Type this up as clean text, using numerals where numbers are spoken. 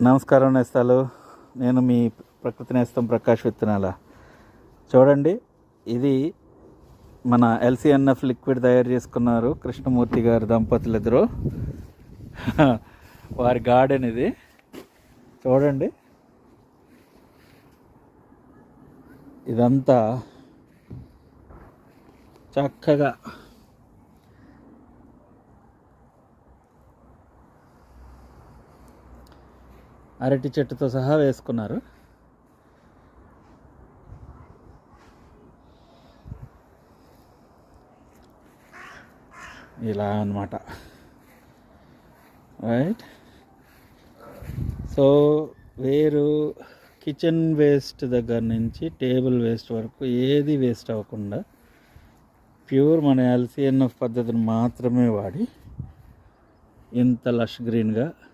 నమస్కారం నేస్తాలు. నేను మీ ప్రకృతి నేస్తం ప్రకాష్ విత్తనాల. చూడండి, ఇది మన ఎల్సిఎన్ఎఫ్ లిక్విడ్ తయారు చేసుకున్నారు కృష్ణమూర్తి గారు దంపతులు ఇద్దరు. వారి గార్డెన్ ఇది. చూడండి, ఇదంతా చక్కగా అరటి చెట్టుతో సహా వేసుకున్నారు. ఇలా అన్నమాట, రైట్. సో కిచెన్ వేస్ట్ దగ్గర నుంచి టేబుల్ వేస్ట్ వరకు ఏది వేస్ట్ అవ్వకుండా ప్యూర్ మన ఎల్సిఎన్ఎఫ్ పద్ధతిని మాత్రమే వాడి ఇంత లష్ గ్రీన్గా